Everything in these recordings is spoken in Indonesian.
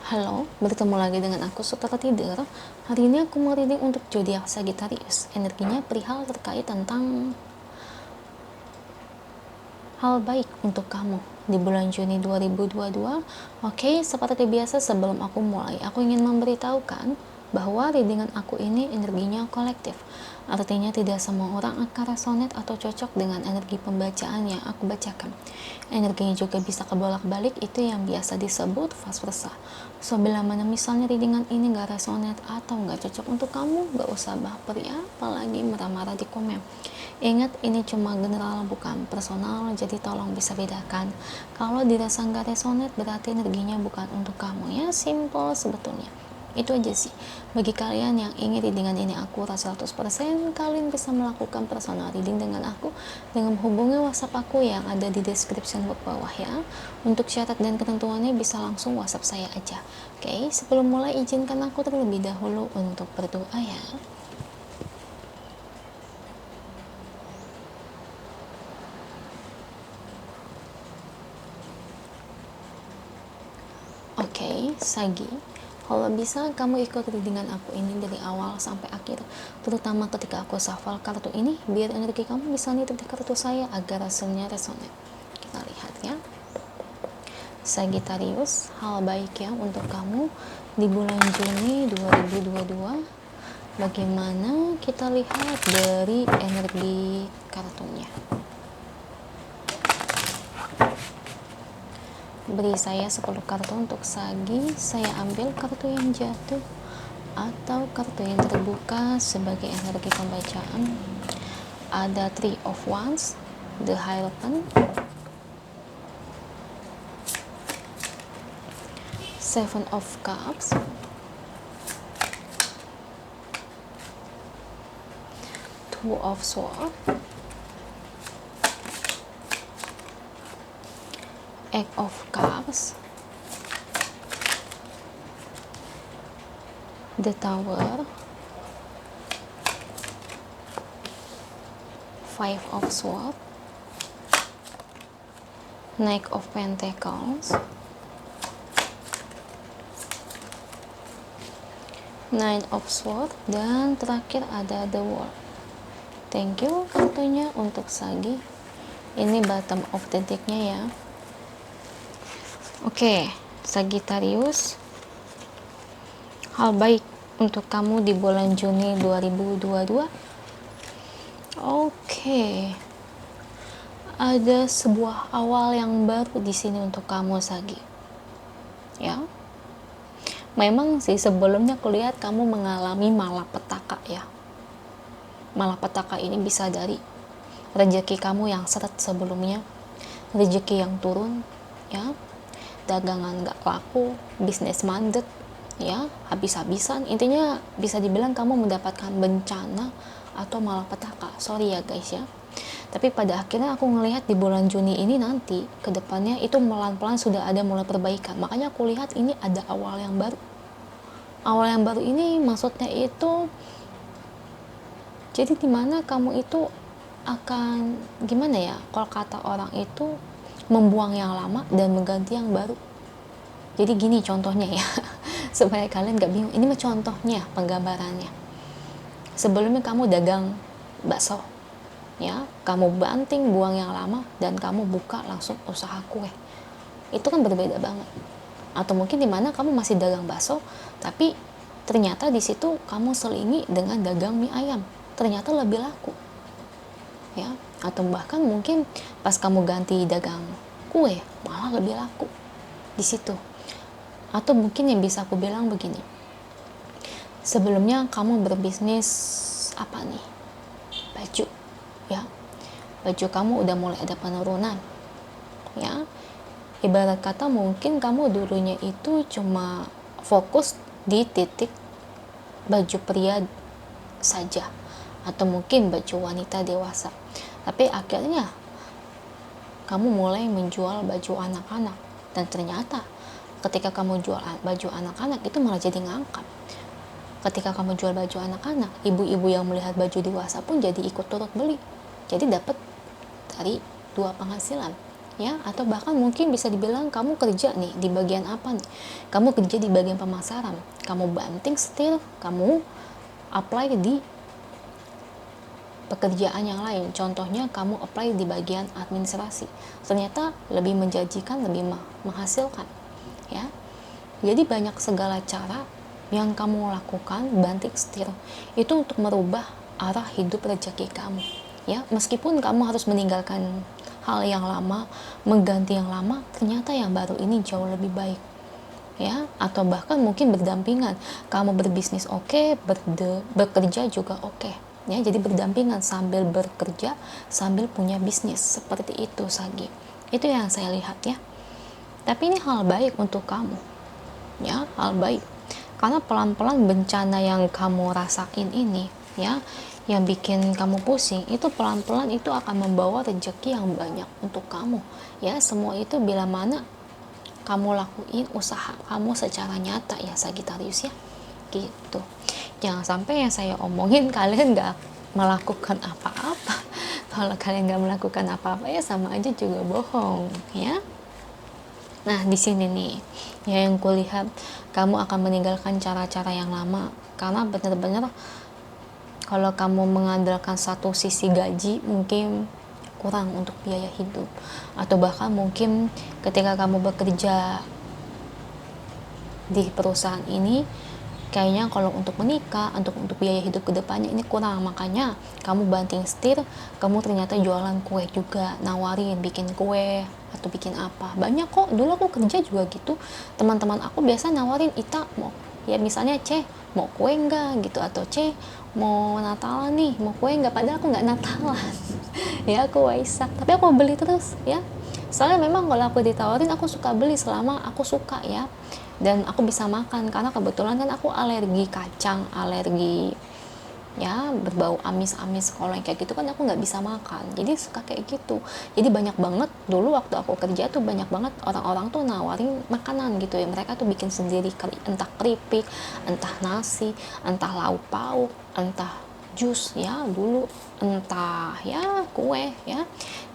Halo, bertemu lagi dengan aku Sutera Tidur. Hari ini aku mau reading untuk zodiak Sagittarius. Energinya perihal terkait tentang hal baik untuk kamu di bulan Juni 2022. Oke, seperti biasa sebelum aku mulai, aku ingin memberitahukan bahwa readingan aku ini energinya kolektif. Artinya tidak semua orang akan resonate atau cocok dengan energi pembacaan yang aku bacakan. Energinya juga bisa kebolak-balik, itu yang biasa disebut vice versa. So, bila mana misalnya readingan ini gak resonate atau gak cocok untuk kamu, gak usah baper ya, apalagi marah-marah di komen. Ingat, ini cuma general bukan personal, jadi tolong bisa bedakan. Kalau dirasa gak resonate berarti energinya bukan untuk kamu ya, simple sebetulnya. Itu aja sih. Bagi kalian yang ingin readingan ini akurat 100%, kalian bisa melakukan personal reading dengan aku dengan menghubungi WhatsApp aku yang ada di description box bawah ya. Untuk syarat dan ketentuannya bisa langsung WhatsApp saya aja. Oke, sebelum mulai izinkan aku terlebih dahulu untuk berdoa ya. Oke, Sagi, kalau bisa kamu ikut readingan aku ini dari awal sampai akhir, terutama ketika aku shuffle kartu ini, biar energi kamu bisa nitip di kartu saya agar hasilnya resonate. Kita lihat ya. Sagittarius, hal baik ya untuk kamu di bulan Juni 2022. Bagaimana kita lihat dari energi kartunya. Beri saya 10 kartu untuk Sagi. Saya ambil kartu yang jatuh atau kartu yang terbuka sebagai energi pembacaan. Ada Three of Wands, The Hierophant, Seven of Cups, Two of Swords, Eight of Cups, The Tower, Five of Swords, Knight of Pentacles, Nine of Swords, dan terakhir ada The World. Thank you kartunya untuk Sagi. Ini bottom of the deck-nya ya. Oke, Sagittarius, hal baik untuk kamu di bulan Juni 2022. Oke, ada sebuah awal yang baru di sini untuk kamu, Sagi. Ya, memang sih sebelumnya kulihat kamu mengalami malapetaka ya. Malapetaka ini bisa dari rezeki kamu yang seret sebelumnya, rezeki yang turun, ya, dagangan gak laku, bisnis mandet, ya, habis-habisan. Intinya bisa dibilang kamu mendapatkan bencana atau malapetaka. Sorry ya guys ya. Tapi pada akhirnya aku ngelihat di bulan Juni ini nanti ke depannya itu pelan-pelan sudah ada mulai perbaikan. Makanya aku lihat ini ada awal yang baru. Awal yang baru ini maksudnya itu jadi dimana kamu itu akan gimana ya, kalau kata orang itu membuang yang lama dan mengganti yang baru. Jadi gini contohnya ya, supaya kalian gak bingung, ini mah contohnya penggambarannya. Sebelumnya kamu dagang bakso ya, kamu banting buang yang lama dan kamu buka langsung usaha kue, itu kan berbeda banget. Atau mungkin dimana kamu masih dagang bakso tapi ternyata di situ kamu selingi dengan dagang mie ayam, ternyata lebih laku ya. Atau bahkan mungkin pas kamu ganti dagang kue malah lebih laku di situ. Atau mungkin yang bisa aku bilang begini, sebelumnya kamu berbisnis apa nih, baju ya, baju kamu udah mulai ada penurunan ya. Ibarat kata mungkin kamu dulunya itu cuma fokus di titik baju pria saja atau mungkin baju wanita dewasa, tapi akhirnya kamu mulai menjual baju anak-anak, dan ternyata ketika kamu jual baju anak-anak itu malah jadi ngangkat. Ketika kamu jual baju anak-anak, ibu-ibu yang melihat baju dewasa pun jadi ikut turut beli, jadi dapat dari dua penghasilan ya, atau bahkan mungkin bisa dibilang kamu kerja nih di bagian apa nih, kamu kerja di bagian pemasaran, kamu banting setir, kamu apply di pekerjaan yang lain, contohnya kamu apply di bagian administrasi, ternyata lebih menjanjikan, lebih menghasilkan, ya. Jadi banyak segala cara yang kamu lakukan, banting setir itu untuk merubah arah hidup rezeki kamu, ya. Meskipun kamu harus meninggalkan hal yang lama, mengganti yang lama, ternyata yang baru ini jauh lebih baik, ya. Atau bahkan mungkin berdampingan, kamu berbisnis oke, bekerja juga oke, ya. Jadi berdampingan, sambil bekerja sambil punya bisnis, seperti itu Sagi. Itu yang saya lihat, ya. Tapi ini hal baik untuk kamu, ya, hal baik, karena pelan-pelan bencana yang kamu rasain ini, ya, yang bikin kamu pusing, itu pelan-pelan itu akan membawa rezeki yang banyak untuk kamu, ya. Semua itu bila mana kamu lakuin usaha kamu secara nyata, ya Sagitarius, ya, gitu. Jangan sampai yang saya omongin kalian gak melakukan apa-apa. Kalau kalian gak melakukan apa-apa, ya sama aja juga bohong, ya. Nah, di sini nih, ya, yang kulihat kamu akan meninggalkan cara-cara yang lama, karena benar-benar kalau kamu mengandalkan satu sisi gaji, mungkin kurang untuk biaya hidup, atau bahkan mungkin ketika kamu bekerja di perusahaan ini, kayaknya kalau untuk menikah, untuk biaya hidup kedepannya ini kurang, makanya kamu banting setir, kamu ternyata jualan kue juga, nawarin bikin kue atau bikin apa. Banyak kok, dulu aku kerja juga gitu, teman-teman aku biasa nawarin, Ita mau, ya misalnya C mau kue enggak gitu, atau C mau Natalan nih, mau kue enggak, padahal aku nggak Natalan ya, aku Waisak, tapi aku beli terus, ya. Soalnya memang kalau aku ditawarin, aku suka beli selama aku suka, ya, dan aku bisa makan, karena kebetulan kan aku alergi kacang, alergi, ya, berbau amis-amis. Kalau yang kayak gitu kan aku nggak bisa makan, jadi suka kayak gitu. Jadi banyak banget dulu waktu aku kerja tuh, banyak banget orang-orang tuh nawarin makanan gitu, ya. Mereka tuh bikin sendiri, entah keripik, entah nasi, entah lauk pauk, entah jus, ya, dulu, entah, ya, kue, ya.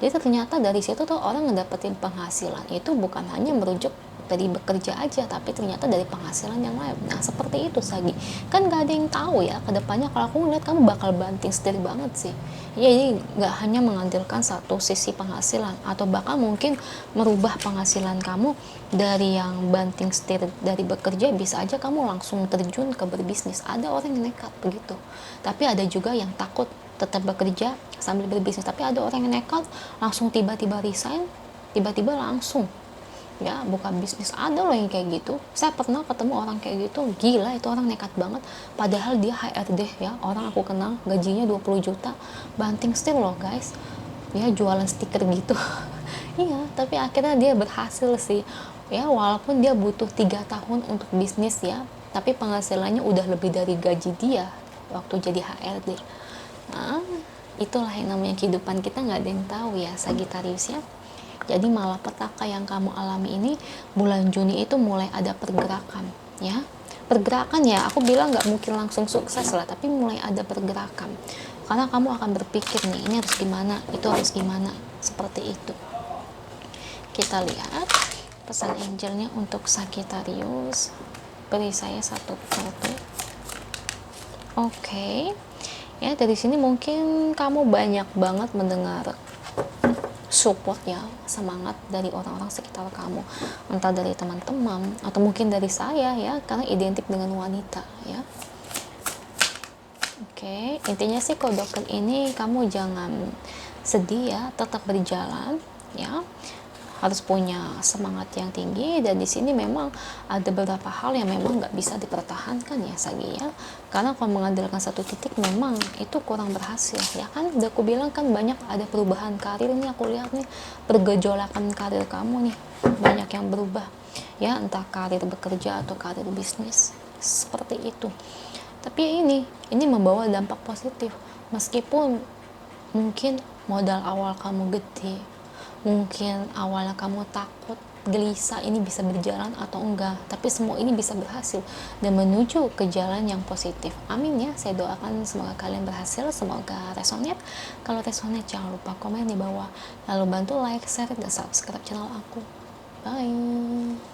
Jadi ternyata dari situ tuh orang ngedapetin penghasilan itu bukan hanya merujuk dari bekerja aja, tapi ternyata dari penghasilan yang lain. Nah, seperti itu Sagi, kan gak ada yang tahu, ya, kedepannya. Kalau aku ngeliat kamu bakal banting setir banget sih, ya. Jadi gak hanya mengandalkan satu sisi penghasilan, atau bahkan mungkin merubah penghasilan kamu dari yang banting setir dari bekerja, bisa aja kamu langsung terjun ke berbisnis. Ada orang yang nekat begitu, tapi ada juga yang takut tetap bekerja sambil berbisnis. Tapi ada orang yang nekat langsung tiba-tiba resign, tiba-tiba langsung, ya, buka bisnis. Ada loh yang kayak gitu, saya pernah ketemu orang kayak gitu. Gila, itu orang nekat banget, padahal dia HRD, ya, orang aku kenal, gajinya 20 juta, banting setir loh guys, ya, jualan stiker gitu iya, tapi akhirnya dia berhasil sih, ya, walaupun dia butuh 3 tahun untuk bisnis, ya, tapi penghasilannya udah lebih dari gaji dia waktu jadi HRD. Nah, itulah yang namanya kehidupan, kita nggak ada yang tahu, ya Sagitarius, ya. Jadi malapetaka yang kamu alami ini, bulan Juni itu mulai ada pergerakan, ya. Pergerakan, ya, aku bilang nggak mungkin langsung sukses lah, tapi mulai ada pergerakan, karena kamu akan berpikir nih, ini harus gimana, itu harus gimana, seperti itu. Kita lihat pesan angelnya untuk Sagittarius, beri saya satu kartu. Oke. Ya, dari sini mungkin kamu banyak banget mendengar support, ya, semangat dari orang-orang sekitar kamu, entah dari teman-teman atau mungkin dari saya, ya, karena identik dengan wanita, ya. Oke, intinya sih kodok ini kamu jangan sedih, ya, tetap berjalan, ya, harus punya semangat yang tinggi. Dan di sini memang ada beberapa hal yang memang nggak bisa dipertahankan, ya Sagi, ya, karena kalau mengandalkan satu titik memang itu kurang berhasil, ya kan. Udah aku bilang kan, banyak ada perubahan karir nih, aku lihat nih pergejolakan karir kamu nih, banyak yang berubah, ya, entah karir bekerja atau karir bisnis, seperti itu. Tapi ini membawa dampak positif, meskipun mungkin modal awal kamu gede, mungkin awalnya kamu takut, gelisah ini bisa berjalan atau enggak, tapi semua ini bisa berhasil dan menuju ke jalan yang positif. Amin ya, saya doakan semoga kalian berhasil, semoga resonate. Kalau resonate jangan lupa komen di bawah, lalu bantu like, share, dan subscribe channel aku. Bye.